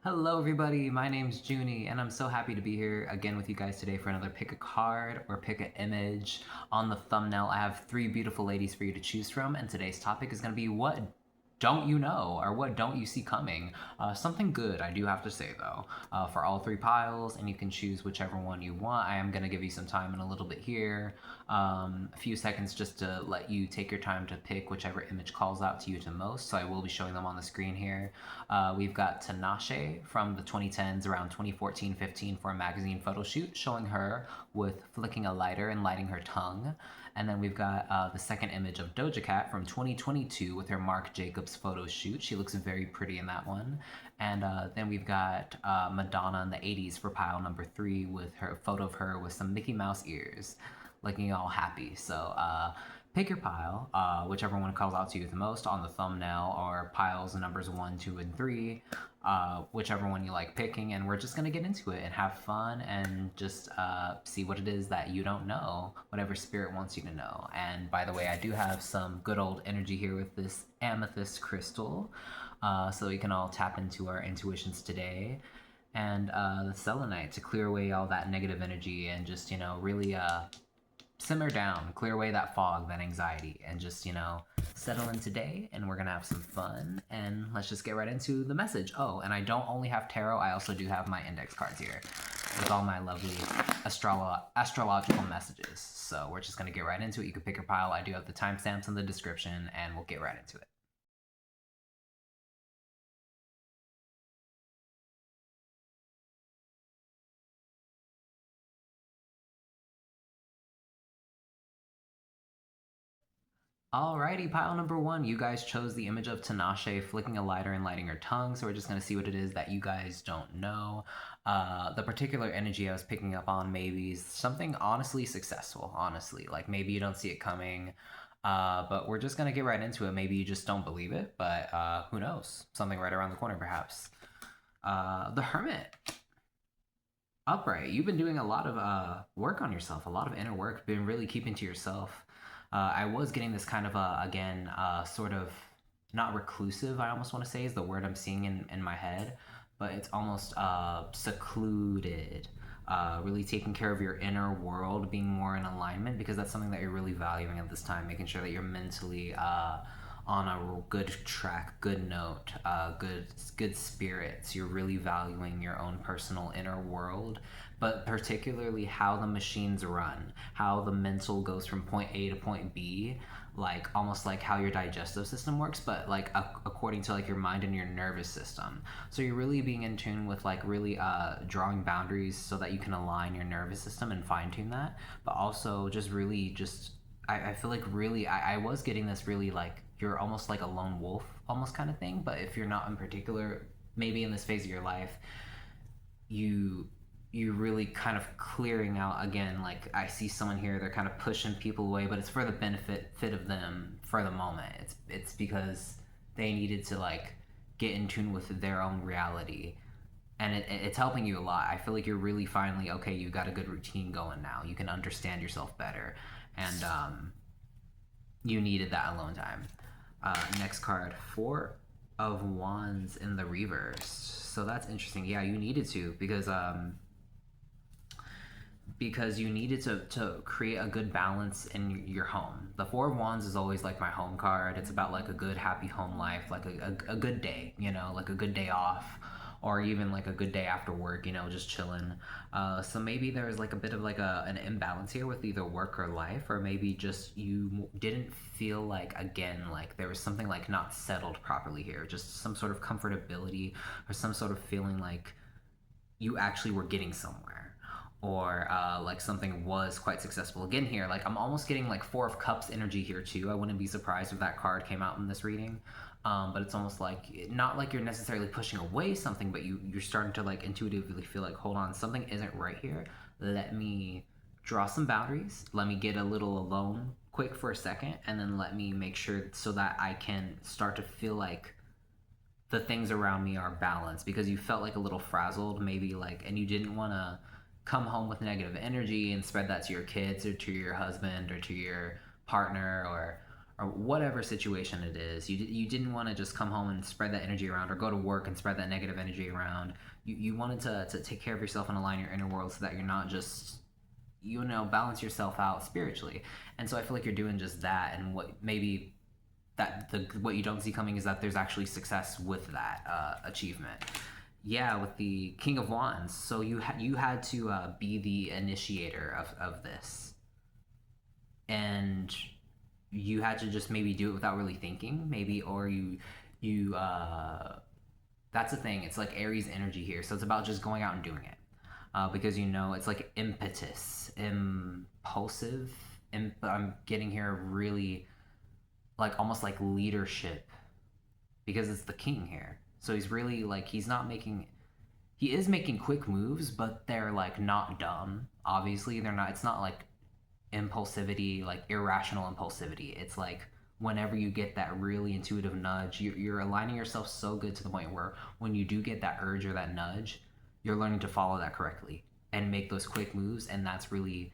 Hello, everybody. My name's Junie, and I'm so happy to be here again with you guys today for another pick a card or pick an image. On the thumbnail, I have three beautiful ladies for you to choose from, and today's topic is going to be what don't you know or what don't you see coming? Something good, I do have to say though, for all three piles, and you can choose whichever one you want. I am going to give you some time in a little bit here, a few seconds just to let you take your time to pick whichever image calls out to you the most. So I will be showing them on the screen here. We've got Tinashe from the 2010s, around 2014-15, for a magazine photo shoot, showing her with flicking a lighter and lighting her tongue. And then we've got the second image of Doja Cat from 2022 with her Marc Jacobs photo shoot. She looks very pretty in that one. And then we've got Madonna in the 80s for pile number 3 with her photo of her with some Mickey Mouse ears, looking all happy. So pick your pile, whichever one calls out to you the most on the thumbnail, or piles numbers 1, 2, and 3, whichever one you like picking, and we're just gonna get into it and have fun and just see what it is that you don't know, whatever spirit wants you to know. And by the way, I do have some good old energy here with this amethyst crystal, so we can all tap into our intuitions today. And the selenite to clear away all that negative energy and just, really simmer down, clear away that fog, that anxiety, and just, settle in today. And we're gonna have some fun. And let's just get right into the message. Oh, and I don't only have tarot, I also do have my index cards here with all my lovely astrological messages. So we're just gonna get right into it. You can pick your pile. I do have the timestamps in the description, and we'll get right into it. Alrighty, pile number 1. You guys chose the image of Tinashe flicking a lighter and lighting her tongue, so we're just going to see what it is that you guys don't know. The particular energy I was picking up on maybe is something honestly successful, honestly. Like maybe you don't see it coming, but we're just going to get right into it. Maybe you just don't believe it, but who knows? Something right around the corner, perhaps. The Hermit. Upright. You've been doing a lot of work on yourself, a lot of inner work, been really keeping to yourself. I was getting this kind of, again, sort of not reclusive, I almost want to say is the word I'm seeing in my head, but it's almost secluded. Really taking care of your inner world, being more in alignment, because that's something that you're really valuing at this time, making sure that you're mentally on a good track, good note, good spirits. You're really valuing your own personal inner world, but particularly how the machines run, how the mental goes from point A to point B, like almost like how your digestive system works, but like according to like your mind and your nervous system. So you're really being in tune with like really drawing boundaries so that you can align your nervous system and fine tune that, but also just really just I feel like really I was getting this really like you're almost like a lone wolf almost kind of thing, but if you're not in particular, maybe in this phase of your life, you you really kind of clearing out again. Like I see someone here, they're kind of pushing people away, but it's for the benefit of them for the moment. It's because they needed to like get in tune with their own reality, and it's helping you a lot. I feel like you're really finally okay. You got a good routine going now. You can understand yourself better, and you needed that alone time. Next card, Four of Wands in the reverse. So that's interesting. Yeah, you needed to because you needed to create a good balance in your home. The Four of Wands is always like my home card. It's about like a good, happy home life, like a good day, like a good day off, or even like a good day after work, just chilling. So maybe there's like a bit of like an imbalance here with either work or life, or maybe just you didn't feel like, again, like there was something like not settled properly here, just some sort of comfortability or some sort of feeling like you actually were getting somewhere, or like something was quite successful again here. Like I'm almost getting like Four of Cups energy here too. I wouldn't be surprised if that card came out in this reading. But it's almost like not like you're necessarily pushing away something, but you're starting to like intuitively feel like, hold on, something isn't right here. Let me draw some boundaries, let me get a little alone quick for a second, and then let me make sure so that I can start to feel like the things around me are balanced, because you felt like a little frazzled maybe, like, and you didn't want to come home with negative energy and spread that to your kids or to your husband or to your partner, or whatever situation it is. You didn't want to just come home and spread that energy around, or go to work and spread that negative energy around. You wanted to take care of yourself and align your inner world so that you're not just, balance yourself out spiritually. And so I feel like you're doing just that. And what maybe what you don't see coming is that there's actually success with that achievement. Yeah, with the King of Wands. So you had to be the initiator of this, and you had to just maybe do it without really thinking, maybe, or you. That's the thing. It's like Aries energy here, so it's about just going out and doing it, because it's like impetus, impulsive. I'm getting here really like almost like leadership, because it's the king here. So he's really like he is making quick moves, but they're like not dumb. Obviously, they're not. It's not like impulsivity, like irrational impulsivity. It's like whenever you get that really intuitive nudge, you're aligning yourself so good to the point where when you do get that urge or that nudge, you're learning to follow that correctly and make those quick moves. And that's really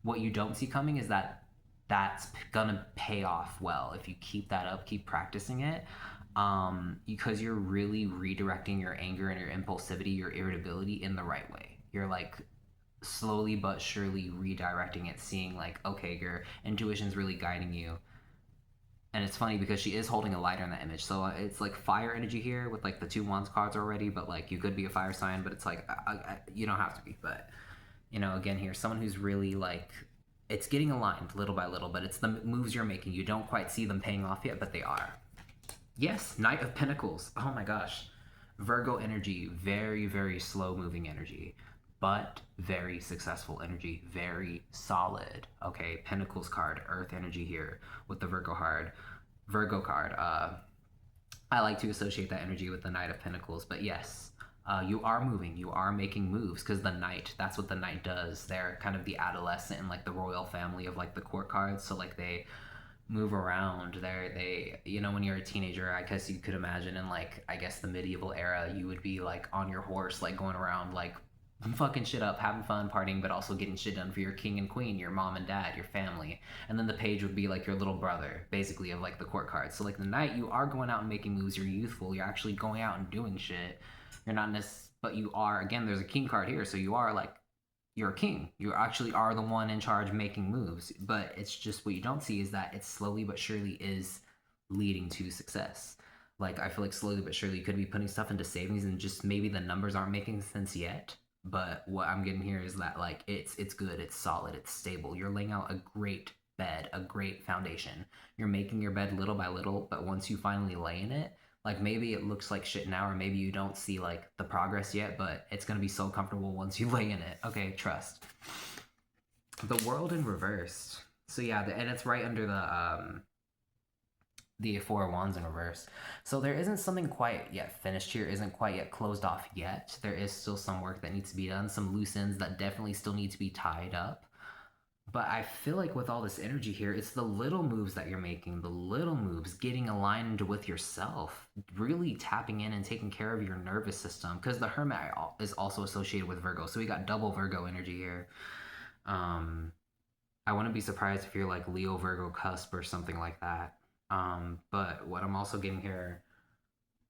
what you don't see coming, is that that's gonna pay off well if you keep that up, keep practicing it, because you're really redirecting your anger and your impulsivity, your irritability in the right way. You're like slowly but surely redirecting it, seeing like, okay, your intuition's really guiding you. And it's funny because she is holding a lighter in that image, so it's like fire energy here with like the two wands cards already. But like you could be a fire sign, but it's like you don't have to be. But again here, someone who's really like, it's getting aligned little by little, but it's the moves you're making. You don't quite see them paying off yet, but they are. Yes, Knight of Pentacles. Oh my gosh. Virgo energy, very, very slow moving energy, but very successful energy, very solid. Okay, Pentacles card, Earth energy here with the Virgo card. I like to associate that energy with the Knight of Pentacles, but yes, you are moving, you are making moves, because the Knight, that's what the Knight does. They're kind of the adolescent and like the royal family of like the court cards. So like they move around. When you're a teenager, I guess you could imagine in like, I guess the medieval era, you would be like on your horse, like going around, like fucking shit up, having fun, partying, but also getting shit done for your king and queen, your mom and dad, your family. And then the page would be like your little brother, basically, of like the court cards. So like the Knight, you are going out and making moves. You're youthful. You're actually going out and doing shit. You're not but you are, again, there's a king card here, so you are like, you're a king. You actually are the one in charge making moves. But it's just, what you don't see is that it slowly but surely is leading to success. Like, I feel like slowly but surely you could be putting stuff into savings, and just maybe the numbers aren't making sense yet. But what I'm getting here is that like it's good, it's solid, it's stable. You're laying out a great bed, a great foundation. You're making your bed little by little, but once you finally lay in it, like maybe it looks like shit now, or maybe you don't see like the progress yet, but it's gonna be so comfortable once you lay in it. Okay, trust. The World in reverse. So yeah, and it's right under the Four of Wands in reverse. So there isn't something quite yet finished here, isn't quite yet closed off yet. There is still some work that needs to be done, some loose ends that definitely still need to be tied up. But I feel like with all this energy here, it's the little moves that you're making, the little moves, getting aligned with yourself, really tapping in and taking care of your nervous system, because the Hermit is also associated with Virgo. So we got double Virgo energy here. I wouldn't be surprised if you're like Leo Virgo cusp or something like that. But what I'm also getting here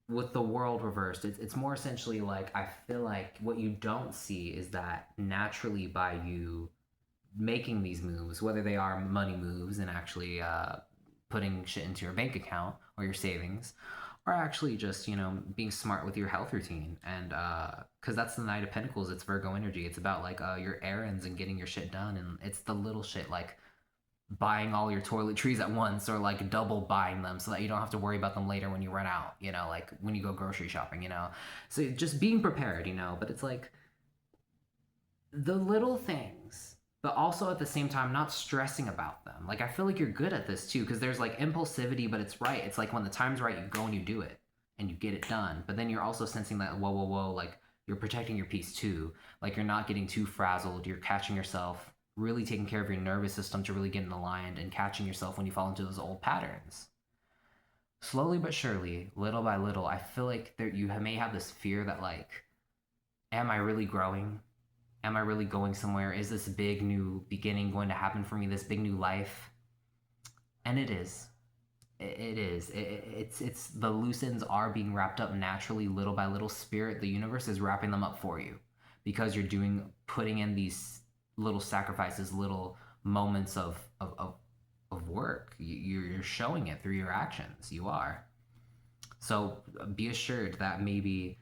with the World reversed, it's more essentially like, I feel like what you don't see is that naturally by you making these moves, whether they are money moves and actually putting shit into your bank account or your savings, or actually just being smart with your health routine, and because that's the Knight of Pentacles, it's Virgo energy. It's about like your errands and getting your shit done, and it's the little shit like buying all your toiletries at once, or like double buying them so that you don't have to worry about them later when you run out, like when you go grocery shopping, so just being prepared, but it's like the little things, but also at the same time not stressing about them. Like I feel like you're good at this too, because there's like impulsivity, but it's right, it's like when the time's right, you go and you do it and you get it done. But then you're also sensing that whoa, like you're protecting your peace too, like you're not getting too frazzled, you're catching yourself, really taking care of your nervous system to really get in aligned, and catching yourself when you fall into those old patterns. Slowly but surely, little by little, I feel like you may have this fear that like, am I really growing? Am I really going somewhere? Is this big new beginning going to happen for me, this big new life? And it is. It is. It's the loose ends are being wrapped up naturally, little by little. Spirit, the universe is wrapping them up for you, because you're putting in these little sacrifices, little moments of work. You're showing it through your actions. You are. So be assured that maybe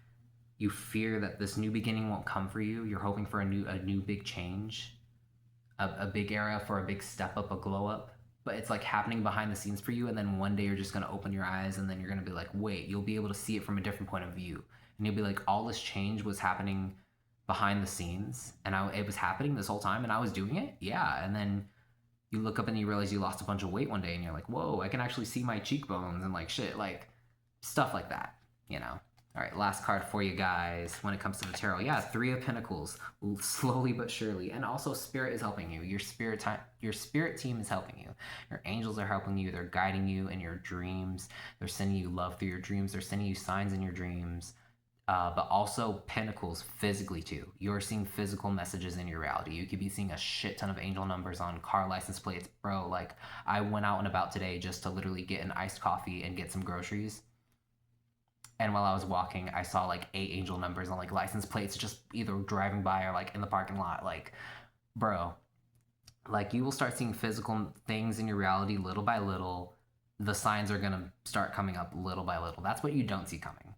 you fear that this new beginning won't come for you. You're hoping for a new big change, a big era for a big step up, a glow up. But it's like happening behind the scenes for you, and then one day you're just gonna open your eyes, and then you're gonna be like, wait, you'll be able to see it from a different point of view, and you'll be like, all this change was happening behind the scenes, and it was happening this whole time, and I was doing it, yeah. And then you look up and you realize you lost a bunch of weight one day, and you're like, whoa, I can actually see my cheekbones and like shit, like stuff like that, you know. All right, last card for you guys when it comes to the tarot. Yeah, Three of Pentacles, slowly but surely. And also Spirit is helping you. Your spirit team is helping you. Your angels are helping you. They're guiding you in your dreams. They're sending you love through your dreams. They're sending you signs in your dreams. But also Pentacles physically too. You're seeing physical messages in your reality. You could be seeing a shit ton of angel numbers on car license plates. Bro, like I went out and about today just to literally get an iced coffee and get some groceries. And while I was walking, I saw like 8 angel numbers on like license plates, just either driving by or like in the parking lot. Like, bro, like you will start seeing physical things in your reality little by little. The signs are gonna start coming up little by little. That's what you don't see coming.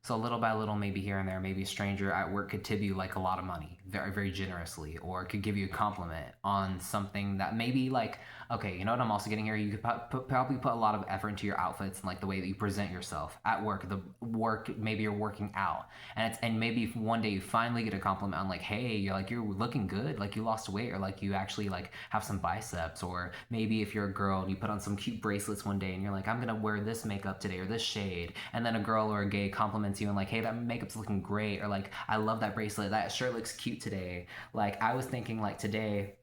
So little by little, maybe here and there, maybe a stranger at work could tip you like a lot of money, very, very generously, or could give you a compliment on something that maybe like, okay, you know what I'm also getting here? You could probably put a lot of effort into your outfits and like the way that you present yourself at work, the work, maybe you're working out, and maybe if one day you finally get a compliment on like, hey, you're looking good, like you lost weight, or like you actually like have some biceps, or maybe if you're a girl and you put on some cute bracelets one day and you're like, I'm gonna wear this makeup today or this shade, and then a girl or a gay compliments you and like, hey, that makeup's looking great, or like, I love that bracelet, that shirt looks cute today. Like I was thinking like today,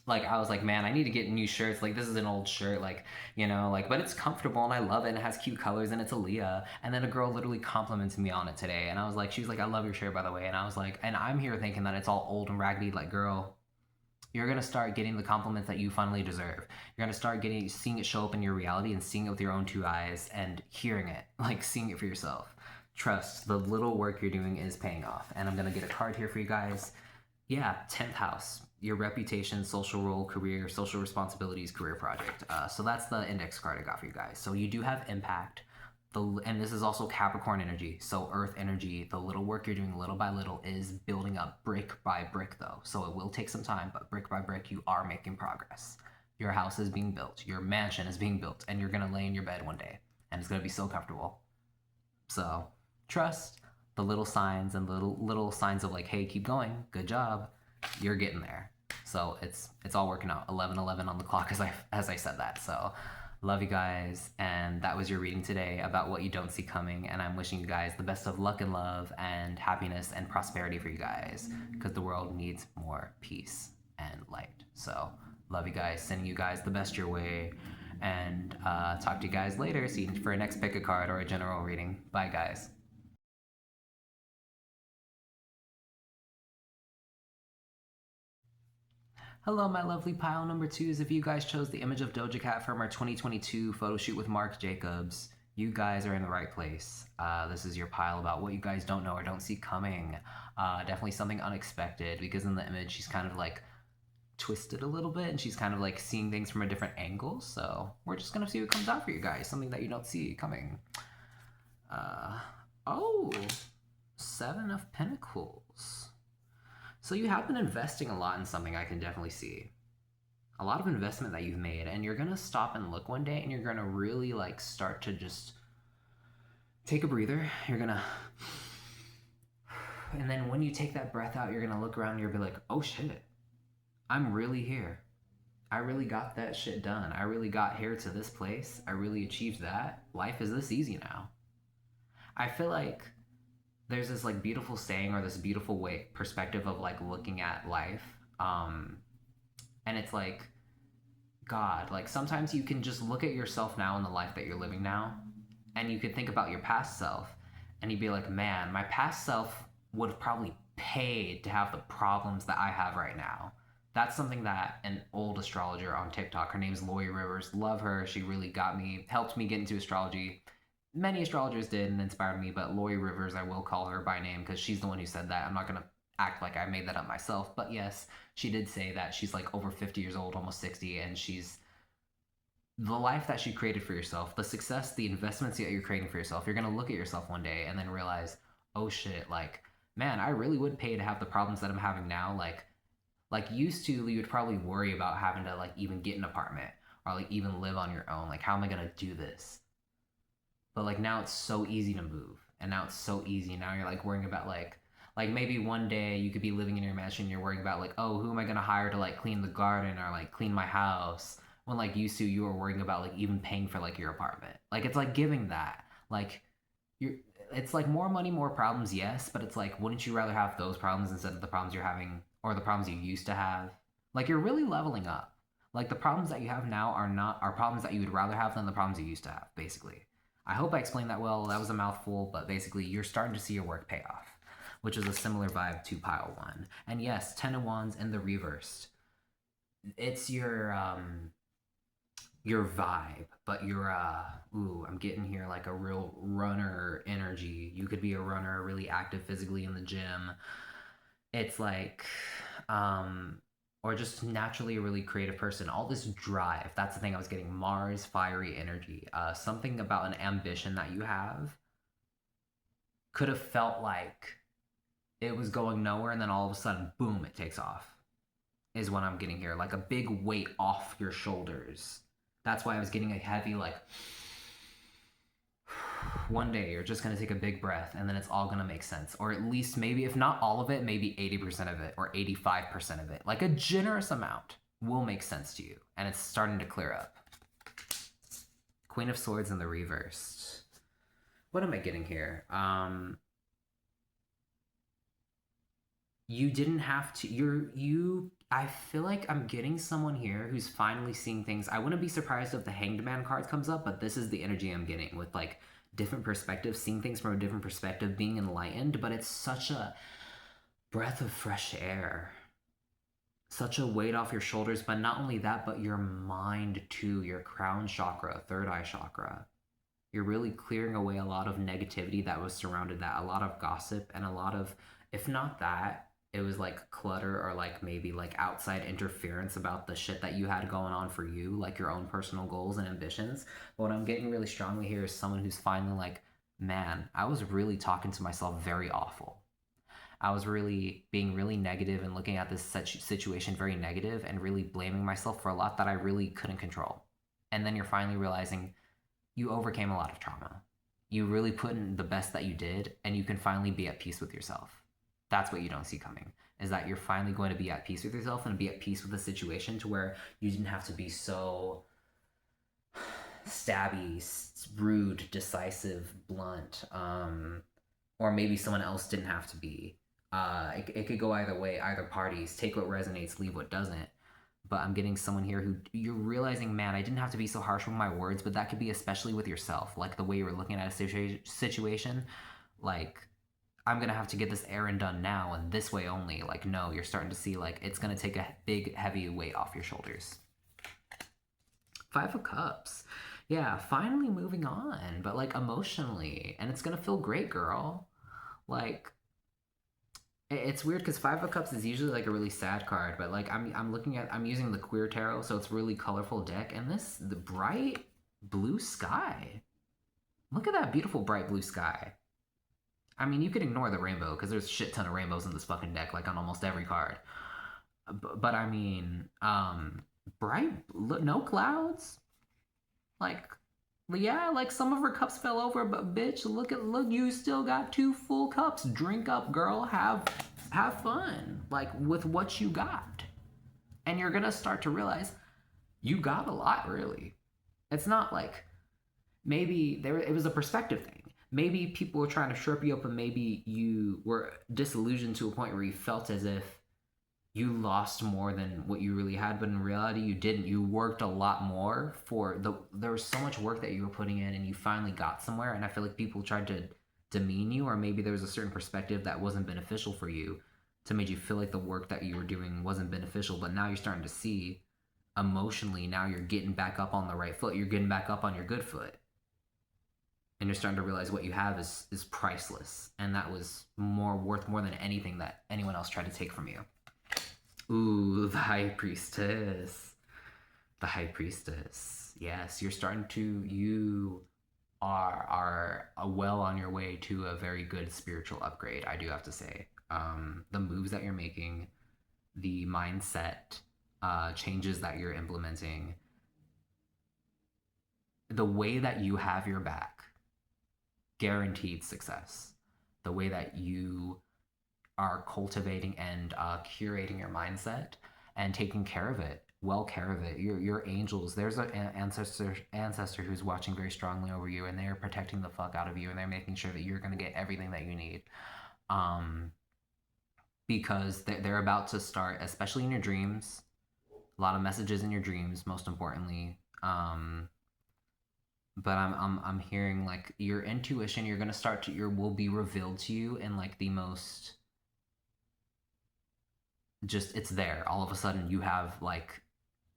like I was like, man, I need to get new shirts. Like this is an old shirt, like, you know, like, but it's comfortable and I love it and it has cute colors and it's Aaliyah. And then a girl literally complimented me on it today, and I was like, she was like, I love your shirt by the way. And I was like, and I'm here thinking that it's all old and raggedy. Like, girl, you're gonna start getting the compliments that you finally deserve. You're gonna start seeing it show up in your reality and seeing it with your own 2 eyes and hearing it, like seeing it for yourself. Trust, the little work you're doing is paying off. And I'm gonna get a card here for you guys. Yeah, 10th house, your reputation, social role, career, social responsibilities, career project. So that's the index card I got for you guys. So you do have impact. And this is also Capricorn energy, so earth energy. The little work you're doing little by little is building up brick by brick though. So it will take some time, but brick by brick you are making progress. Your house is being built, your mansion is being built, and you're gonna lay in your bed one day and it's gonna be so comfortable. So trust the little signs, and little signs of like, hey, keep going, good job, you're getting there. So it's all working out. 11:11 on the clock as I said that. So love you guys, and that was your reading today about what you don't see coming. And I'm wishing you guys the best of luck and love and happiness and prosperity for you guys, because the world needs more peace and light. So love you guys, sending you guys the best your way, and talk to you guys later. See you for a next pick a card or a general reading. Bye guys. Hello, my lovely pile number twos. If you guys chose the image of Doja Cat from our 2022 photo shoot with Marc Jacobs, you guys are in the right place. This is your pile about what you guys don't know or don't see coming. Definitely something unexpected, because in the image she's kind of like twisted a little bit and she's kind of like seeing things from a different angle. So we're just gonna see what comes out for you guys. Something that you don't see coming. Oh, 7 of Pentacles. So you have been investing a lot in something, I can definitely see. A lot of investment that you've made, and you're gonna stop and look one day and you're gonna really like start to just take a breather. You're gonna, and then when you take that breath out, you're gonna look around and you'll be like, oh shit, I'm really here. I really got that shit done. I really got here to this place. I really achieved that. Life is this easy now. I feel like there's this like beautiful saying, or this beautiful way perspective of like looking at life. And it's like, God, like sometimes you can just look at yourself now in the life that you're living now, and you could think about your past self, and you'd be like, man, my past self would have probably paid to have the problems that I have right now, That's something that an old astrologer on TikTok, her name's Lori Rivers, love her. She really got me, helped me get into astrology. Many astrologers did and inspired me, but Lori Rivers, I will call her by name because she's the one who said that. I'm not going to act like I made that up myself. But yes, she did say that she's like over 50 years old, almost 60, and she's the life that she created for yourself, the success, the investments that you're creating for yourself. You're going to look at yourself one day and then realize, oh shit, like, man, I really would pay to have the problems that I'm having now. Like used to, you would probably worry about having to like even get an apartment or like even live on your own. Like, how am I gonna do this? But like now it's so easy to move, and now it's so easy. Now you're like worrying about like maybe one day you could be living in your mansion. You're worrying about like, oh, who am I gonna hire to like clean the garden or like clean my house? When like used to, you were worrying about like even paying for like your apartment. Like it's like giving that like you're. It's like more money, more problems, yes, but it's like, wouldn't you rather have those problems instead of the problems you're having or the problems you used to have? Like you're really leveling up. Like the problems that you have now are problems that you would rather have than the problems you used to have, basically. I hope I explained that well. That was a mouthful, but basically you're starting to see your work pay off, which is a similar vibe to pile one. And yes, 10 of Wands in the reversed. It's your vibe, but you're ooh, I'm getting here like a real runner energy. You could be a runner, really active physically in the gym. It's like or just naturally a really creative person. All this drive. That's the thing I was getting. Mars, fiery energy. Something about an ambition that you have could have felt like it was going nowhere, and then all of a sudden, boom, it takes off. Is what I'm getting here. Like a big weight off your shoulders. That's why I was getting a heavy, like, one day you're just going to take a big breath and then it's all going to make sense. Or at least maybe, if not all of it, maybe 80% of it or 85% of it. Like a generous amount will make sense to you. And it's starting to clear up. Queen of Swords in the reversed. What am I getting here? You didn't have to. I feel like I'm getting someone here who's finally seeing things. I wouldn't be surprised if the Hanged Man card comes up, but this is the energy I'm getting with like different perspectives, seeing things from a different perspective, being enlightened. But it's such a breath of fresh air, such a weight off your shoulders. But not only that, but your mind too, your crown chakra, third eye chakra. You're really clearing away a lot of negativity that was surrounded that, a lot of gossip and a lot of, if not that, it was like clutter or like maybe like outside interference about the shit that you had going on for you, like your own personal goals and ambitions. But what I'm getting really strongly here is someone who's finally like, man, I was really talking to myself very awful. I was really being really negative and looking at this situation very negative and really blaming myself for a lot that I really couldn't control. And then you're finally realizing you overcame a lot of trauma. You really put in the best that you did, and you can finally be at peace with yourself. That's what you don't see coming, is that you're finally going to be at peace with yourself and be at peace with the situation to where you didn't have to be so stabby, rude, decisive, blunt, or maybe someone else didn't have to be. It could go either way, either parties. Take what resonates, leave what doesn't. But I'm getting someone here who you're realizing, man, I didn't have to be so harsh with my words, but that could be especially with yourself, like the way you were looking at a situation. Like, I'm gonna have to get this errand done now, and this way only. Like, no, you're starting to see like it's gonna take a big, heavy weight off your shoulders. Five of Cups. Yeah, finally moving on, but like emotionally, and it's gonna feel great, girl. Like, it's weird because Five of Cups is usually like a really sad card, but like I'm using the Queer Tarot, so it's really colorful deck, and the bright blue sky. Look at that beautiful bright blue sky. I mean, you could ignore the rainbow because there's a shit ton of rainbows in this fucking deck, like on almost every card. But I mean, bright, no clouds. Like, yeah, like some of her cups fell over, but bitch, look, you still got two full cups. Drink up, girl. Have fun, like with what you got, and you're gonna start to realize you got a lot. Really, it's not like maybe it was a perspective thing. Maybe people were trying to sharp you up, and maybe you were disillusioned to a point where you felt as if you lost more than what you really had, but in reality you didn't. You worked a lot more there was so much work that you were putting in, and you finally got somewhere. And I feel like people tried to demean you, or maybe there was a certain perspective that wasn't beneficial for you, to make you feel like the work that you were doing wasn't beneficial, but now you're starting to see emotionally, now you're getting back up on the right foot, you're getting back up on your good foot, and you're starting to realize what you have is priceless, and that was worth more than anything that anyone else tried to take from you. Ooh, the high priestess. The high priestess. Yes, you are well on your way to a very good spiritual upgrade, I do have to say. The moves that you're making, the mindset changes that you're implementing, the way that you have your back, guaranteed success. The way that you are cultivating and curating your mindset and taking care of it, care of it. Your angels. There's an ancestor who's watching very strongly over you, and they're protecting the fuck out of you, and they're making sure that you're gonna get everything that you need. Because they're about to start, especially in your dreams. A lot of messages in your dreams, most importantly. But I'm hearing like your intuition. You're gonna start to will be revealed to you in like the most just it's there. All of a sudden you have like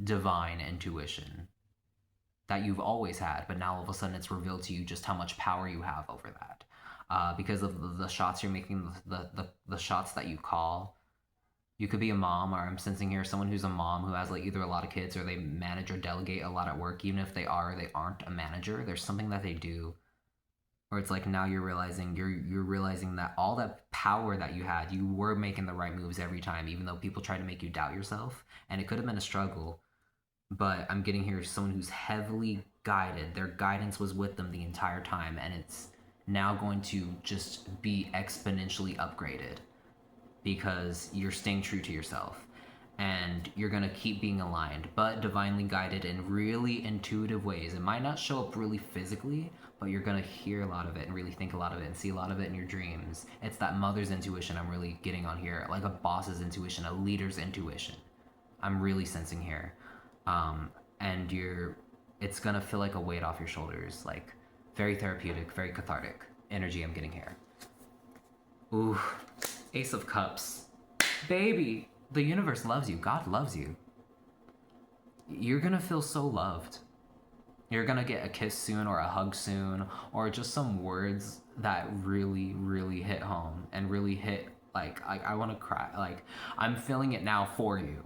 divine intuition that you've always had, but now all of a sudden it's revealed to you just how much power you have over that. Because of the shots you're making, the shots that you call. You could be a mom, or I'm sensing here someone who's a mom who has like either a lot of kids or they manage or delegate a lot at work. Even if they aren't a manager, there's something that they do where it's like now you're realizing that all that power that you had, you were making the right moves every time, even though people try to make you doubt yourself, and it could have been a struggle. But I'm getting here someone who's heavily guided. Their guidance was with them the entire time, and it's now going to just be exponentially upgraded because you're staying true to yourself, and you're going to keep being aligned, but divinely guided in really intuitive ways. It might not show up really physically, but you're going to hear a lot of it and really think a lot of it and see a lot of it in your dreams. It's that mother's intuition I'm really getting on here, like a boss's intuition, a leader's intuition. I'm really sensing here. And it's going to feel like a weight off your shoulders, like very therapeutic, very cathartic energy I'm getting here. Ooh, Ace of Cups. Baby, the universe loves you. God loves you. You're gonna feel so loved. You're gonna get a kiss soon, or a hug soon, or just some words that really, really hit home and really hit. Like I want to cry. Like I'm feeling it now for you.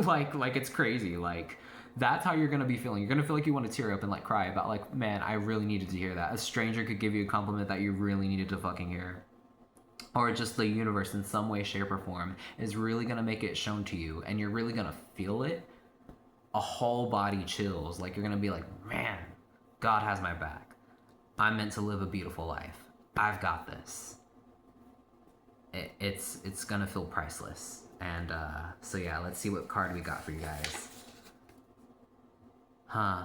like it's crazy. Like that's how you're gonna be feeling. You're gonna feel like you want to tear up and like cry about like, man, I really needed to hear that. A stranger could give you a compliment that you really needed to fucking hear. Or just the universe in some way, shape, or form is really gonna make it shown to you, and you're really gonna feel it. A whole body chills. Like you're gonna be like, man, God has my back. I'm meant to live a beautiful life. I've got this. It's gonna feel priceless. And so yeah, let's see what card we got for you guys.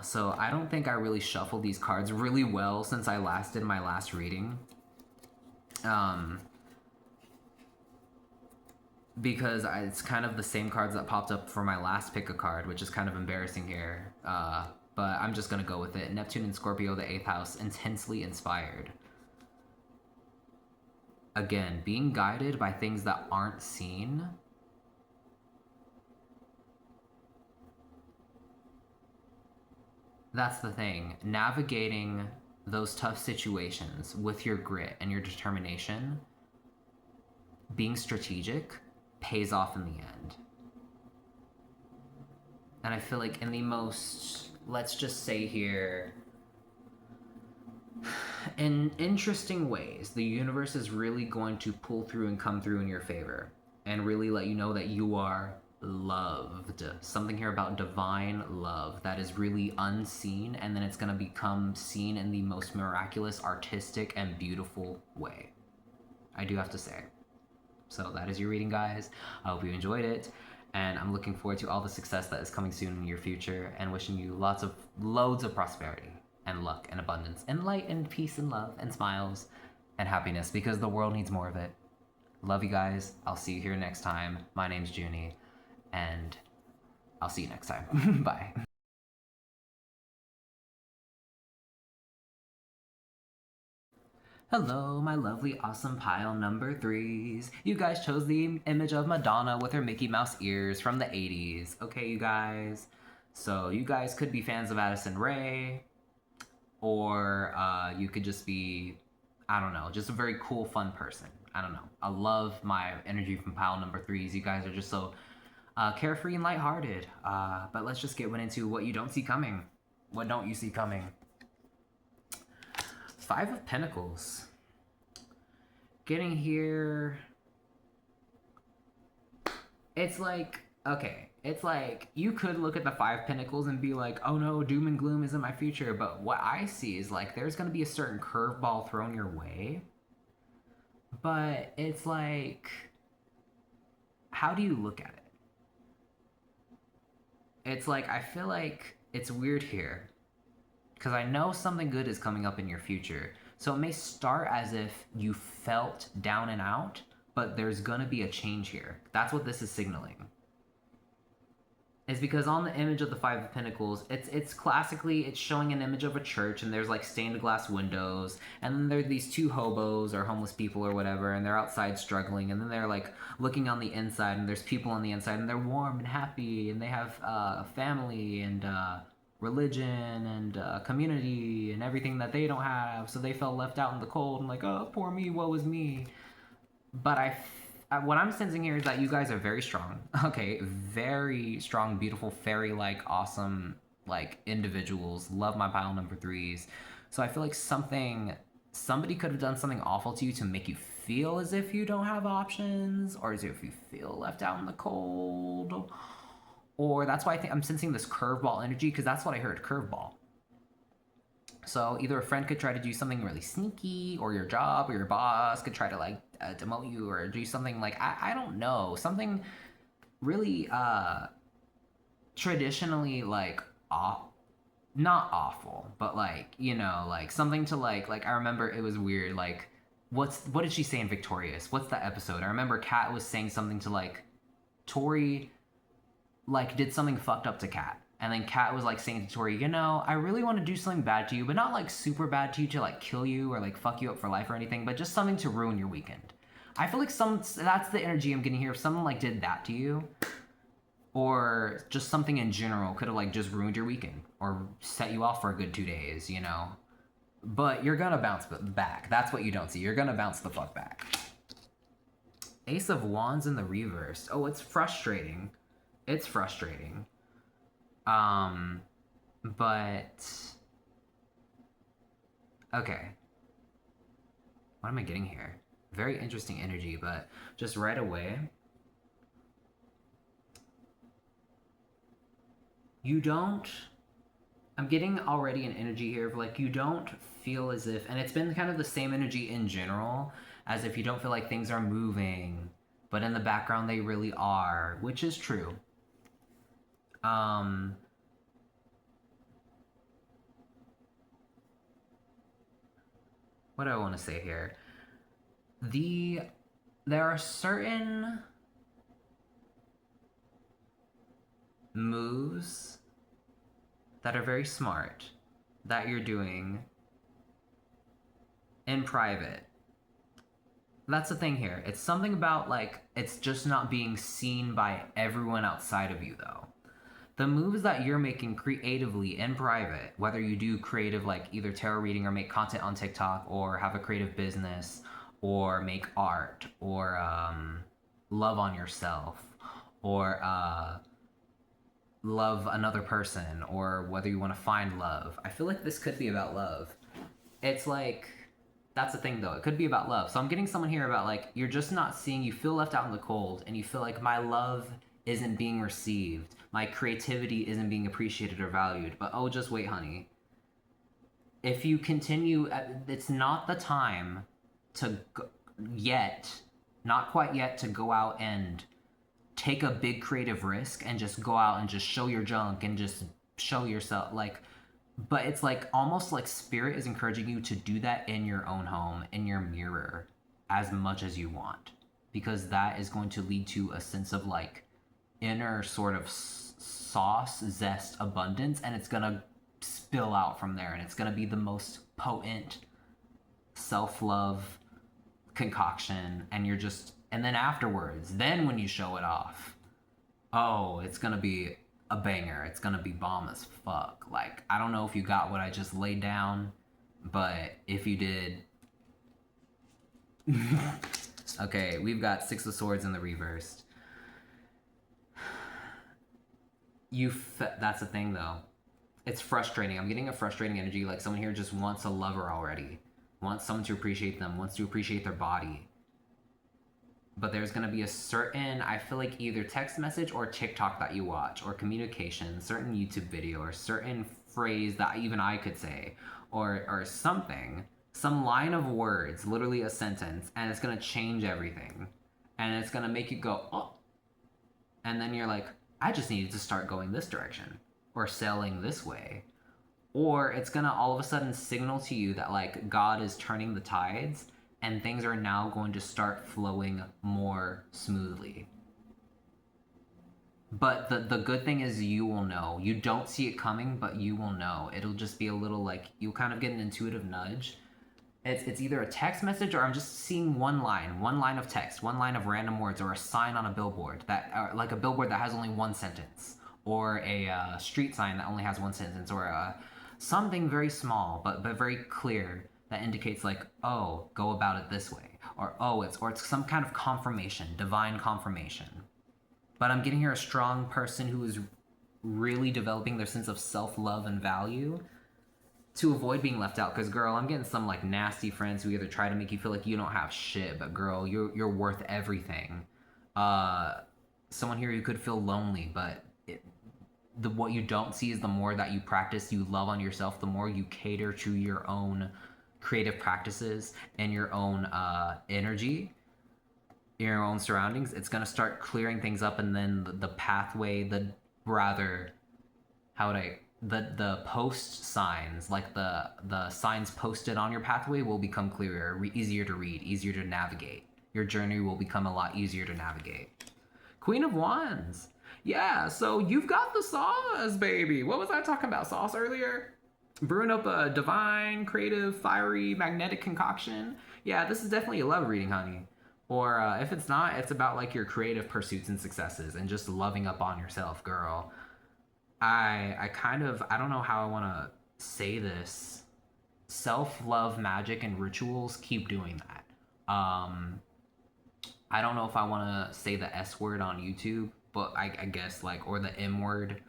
So I don't think I really shuffled these cards really well since I last did my last reading. Because it's kind of the same cards that popped up for my last pick a card, which is kind of embarrassing here. But I'm just gonna go with it. Neptune and Scorpio, the 8th house, intensely inspired. Again, being guided by things that aren't seen. That's the thing. Navigating those tough situations with your grit and your determination, being strategic, pays off in the end. And I feel like in the most, let's just say here, in interesting ways, the universe is really going to pull through and come through in your favor and really let you know that you are loved. Something here about divine love that is really unseen, and then it's going to become seen in the most miraculous, artistic, and beautiful way. I do have to say. So that is your reading, guys. I hope you enjoyed it, and I'm looking forward to all the success that is coming soon in your future, and wishing you loads of prosperity and luck and abundance and light and peace and love and smiles and happiness, because the world needs more of it. Love you guys. I'll see you here next time. My name's Junie, and I'll see you next time. Bye. Hello, my lovely, awesome pile number threes. You guys chose the image of Madonna with her Mickey Mouse ears from the 80s. Okay, you guys? So, you guys could be fans of Addison Rae, or you could just be, I don't know, just a very cool, fun person. I don't know. I love my energy from pile number threes. You guys are just so carefree and lighthearted. But let's just get into what you don't see coming. What don't you see coming? Five of Pentacles. Getting here, it's like, okay, it's like you could look at the Five Pentacles and be like, oh no, doom and gloom isn't my future. But what I see is like there's going to be a certain curveball thrown your way. But it's like, how do you look at it? It's like, I feel like it's weird here because I know something good is coming up in your future. So it may start as if you felt down and out, but there's gonna be a change here. That's what this is signaling. Is because on the image of the Five of Pentacles, it's classically it's showing an image of a church, and there's like stained glass windows, and then there are these two hobos or homeless people or whatever, and they're outside struggling, and then they're like looking on the inside, and there's people on the inside, and they're warm and happy, and they have family and religion and community and everything that they don't have, so they felt left out in the cold and like, oh, poor me, woe is me. But what I'm sensing here is that you guys are very strong. Okay, very strong, beautiful, fairy-like, awesome, like individuals. Love my pile number threes. So I feel like somebody could have done something awful to you to make you feel as if you don't have options, or as if you feel left out in the cold. Or that's why I think I'm sensing this curveball energy, because that's what I heard, curveball. So either a friend could try to do something really sneaky, or your job or your boss could try to like demote you or do something like I don't know, something really traditionally like off, not awful, but like like something to like I remember it was weird. Like what did she say in Victorious? What's that episode? I remember Kat was saying something to like Tori, like did something fucked up to Kat. And then Kat was like saying to Tori, I really want to do something bad to you, but not like super bad to you to like kill you or like fuck you up for life or anything, but just something to ruin your weekend. I feel like that's the energy I'm getting here. If someone like did that to you, or just something in general could have like just ruined your weekend or set you off for a good 2 days, But you're gonna bounce back. That's what you don't see. You're gonna bounce the fuck back. Ace of Wands in the reverse. Oh, it's frustrating. It's frustrating. But okay. What am I getting here? Very interesting energy, but just right away, you don't. I'm getting already an energy here of like you don't feel as if, and it's been kind of the same energy in general, as if you don't feel like things are moving, but in the background they really are, which is true. What do I want to say here? There are certain moves that are very smart that you're doing in private. That's the thing here. It's something about like it's just not being seen by everyone outside of you though. The moves that you're making creatively in private, whether you do creative like either tarot reading or make content on TikTok or have a creative business or make art or love on yourself or love another person or whether you want to find love. I feel like this could be about love. It's like that's the thing though. It could be about love. So I'm getting someone here about like you're just not seeing, you feel left out in the cold and you feel like my love isn't being received. My creativity isn't being appreciated or valued. But oh, just wait, honey. If you continue, it's not the time to not quite yet, to go out and take a big creative risk and just go out and just show your junk and just show yourself. Like, but it's like almost like spirit is encouraging you to do that in your own home, in your mirror, as much as you want. Because that is going to lead to a sense of like inner sort of sauce, zest, abundance, and it's gonna spill out from there, and it's gonna be the most potent self-love concoction, and you're just, and then afterwards, then when you show it off, oh, it's gonna be a banger. It's gonna be bomb as fuck. Like, I don't know if you got what I just laid down, but if you did, okay, we've got Six of Swords in the reversed. That's the thing though. It's frustrating. I'm getting a frustrating energy. Like someone here just wants a lover already, wants someone to appreciate them, wants to appreciate their body. But there's gonna be a certain, I feel like either text message or TikTok that you watch, or communication, certain YouTube video, or certain phrase that even I could say, or something, some line of words, literally a sentence, and it's gonna change everything, and it's gonna make you go, oh, and then you're like, I just needed to start going this direction, or sailing this way. Or it's gonna all of a sudden signal to you that like God is turning the tides and things are now going to start flowing more smoothly. But the good thing is you will know. You don't see it coming, but you will know. It'll just be a little like, you'll kind of get an intuitive nudge. It's either a text message or I'm just seeing one line of text, one line of random words, or a sign on a billboard that, or like a billboard that has only one sentence, or a street sign that only has one sentence, or something very small but very clear that indicates like, oh, go about it this way, or oh, it's some kind of confirmation, divine confirmation. But I'm getting here a strong person who is really developing their sense of self-love and value to avoid being left out. Because girl, I'm getting some like nasty friends who either try to make you feel like you don't have shit, but girl, you're worth everything. Someone here who could feel lonely, but what you don't see is the more that you practice, you love on yourself, the more you cater to your own creative practices and your own energy, your own surroundings, it's going to start clearing things up. And then the pathway, the post signs, like the signs posted on your pathway, will become clearer, easier to read, easier to navigate. Your journey will become a lot easier to navigate. Queen of Wands. Yeah, so you've got the sauce, baby. What was I talking about? Sauce earlier? Brewing up a divine, creative, fiery, magnetic concoction. Yeah, this is definitely a love reading, honey. Or if it's not, it's about like your creative pursuits and successes and just loving up on yourself, girl. I don't know how I want to say this. Self-love, magic, and rituals keep doing that. I don't know if I want to say the S word on YouTube, but I guess like, or the M word,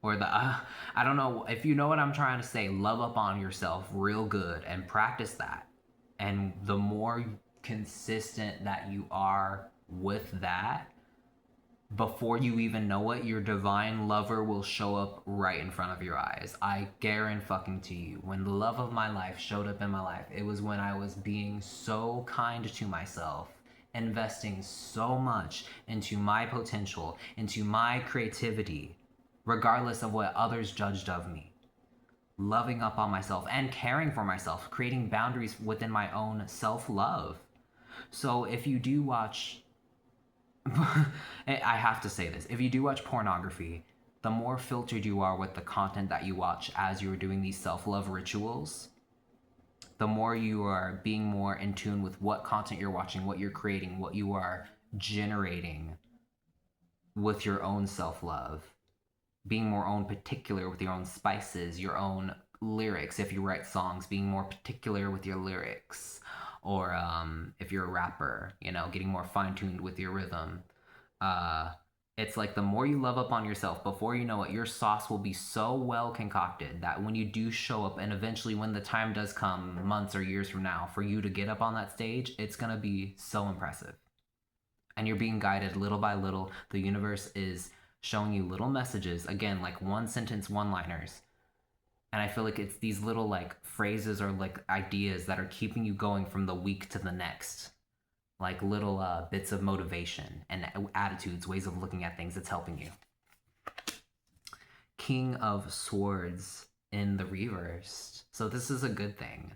or the, I don't know. If you know what I'm trying to say, love up on yourself real good and practice that. And the more consistent that you are with that, before you even know it, your divine lover will show up right in front of your eyes. I guarantee fucking to you. When the love of my life showed up in my life, it was when I was being so kind to myself, investing so much into my potential, into my creativity, regardless of what others judged of me. Loving up on myself and caring for myself, creating boundaries within my own self-love. So if you do watch, I have to say this, if you do watch pornography, the more filtered you are with the content that you watch as you're doing these self-love rituals, the more you are being more in tune with what content you're watching, what you're creating, what you are generating with your own self-love. Being more own particular with your own spices, your own lyrics. If you write songs, being more particular with your lyrics. Or if you're a rapper, getting more fine-tuned with your rhythm. It's like the more you love up on yourself, before you know it, your sauce will be so well concocted that when you do show up, and eventually when the time does come, months or years from now, for you to get up on that stage, it's going to be so impressive. And you're being guided little by little. The universe is showing you little messages, again, like one sentence, one-liners. And I feel like it's these little like phrases or like ideas that are keeping you going from the week to the next. Like little bits of motivation and attitudes, ways of looking at things that's helping you. King of Swords in the reverse. So this is a good thing.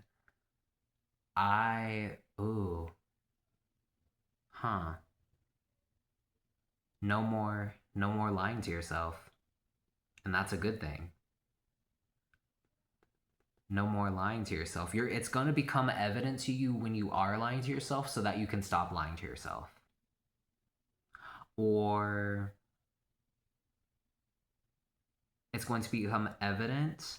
No more lying to yourself. And that's a good thing. No more lying to yourself. It's going to become evident to you when you are lying to yourself so that you can stop lying to yourself. Or it's going to become evident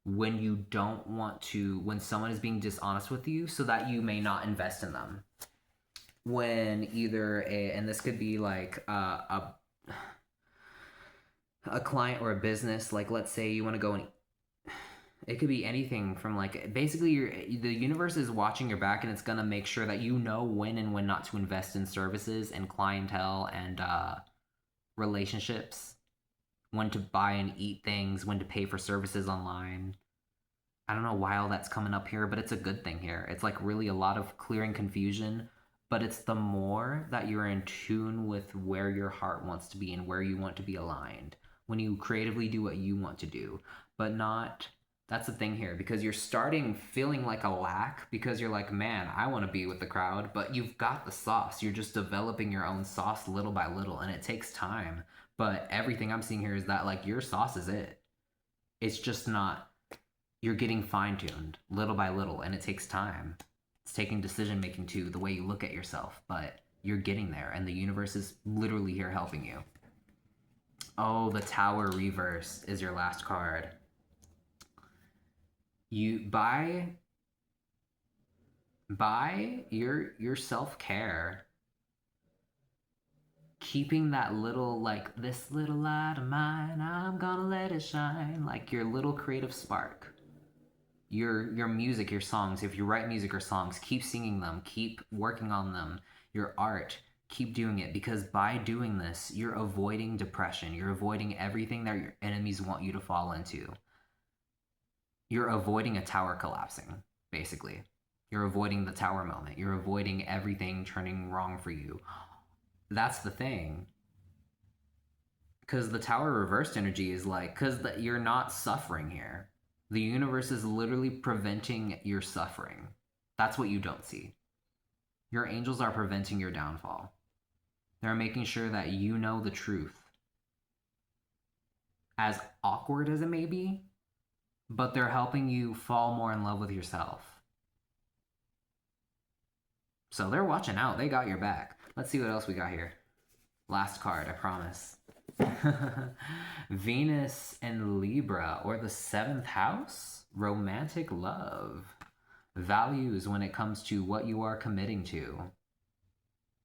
when you don't want to, when someone is being dishonest with you so that you may not invest in them. When either and this could be like a client or a business, like let's say you want to go and it could be anything from like basically the universe is watching your back and it's going to make sure that you know when and when not to invest in services and clientele and relationships, when to buy and eat things, when to pay for services online. I don't know why all that's coming up here, but it's a good thing here. It's like really a lot of clearing confusion, but it's the more that you're in tune with where your heart wants to be and where you want to be aligned. When you creatively do what you want to do, but not that's the thing here because you're starting feeling like a lack because you're like, man, I want to be with the crowd, but you've got the sauce. You're just developing your own sauce little by little, and it takes time. But everything I'm seeing here is that like your sauce is it. It's just not you're getting fine tuned little by little, and it takes time. It's taking decision making too, the way you look at yourself, but you're getting there, and the universe is literally here helping you. Oh, the Tower reverse is your last card. You by your self-care, keeping that little like this little light of mine, I'm gonna let it shine, like your little creative spark. Your music, your songs, if you write music or songs, keep singing them, keep working on them. Your art, keep doing it because by doing this, you're avoiding depression. You're avoiding everything that your enemies want you to fall into. You're avoiding a tower collapsing, basically. You're avoiding the tower moment. You're avoiding everything turning wrong for you. That's the thing. Because the tower reversed energy is like, because you're not suffering here. The universe is literally preventing your suffering. That's what you don't see. Your angels are preventing your downfall. They're making sure that you know the truth. As awkward as it may be, but they're helping you fall more in love with yourself. So they're watching out. They got your back. Let's see what else we got here. Last card, I promise. Venus and Libra, or the seventh house, romantic love, values when it comes to what you are committing to.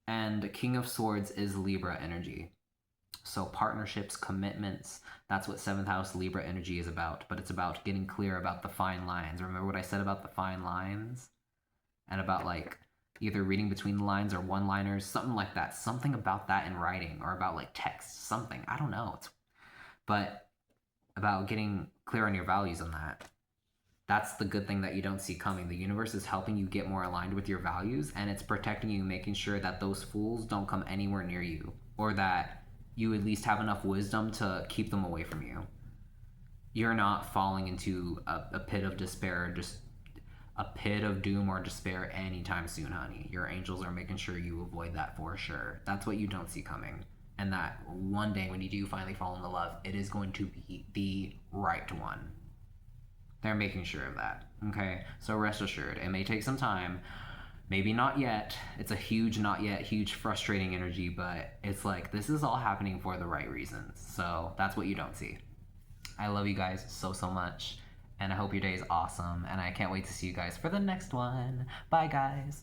And King of Swords is Libra energy. So partnerships, commitments, that's what seventh house Libra energy is about. But it's about getting clear about the fine lines. Remember what I said about the fine lines? And about like either reading between the lines or one-liners, something like that. Something about that in writing or about like text, something. I don't know. But about getting clear on your values on that. That's the good thing that you don't see coming. The universe is helping you get more aligned with your values, and it's protecting you, making sure that those fools don't come anywhere near you, or that you at least have enough wisdom to keep them away from you. You're not falling into a pit of despair, just a pit of doom or despair anytime soon, honey. Your angels are making sure you avoid that for sure. That's what you don't see coming. And that one day when you do finally fall in love, it is going to be the right one. They're making sure of that. Okay? So rest assured, it may take some time. Maybe not yet. It's a huge not yet, huge frustrating energy, but it's like this is all happening for the right reasons. So that's what you don't see. I love you guys so, so much. And I hope your day is awesome. And I can't wait to see you guys for the next one. Bye, guys.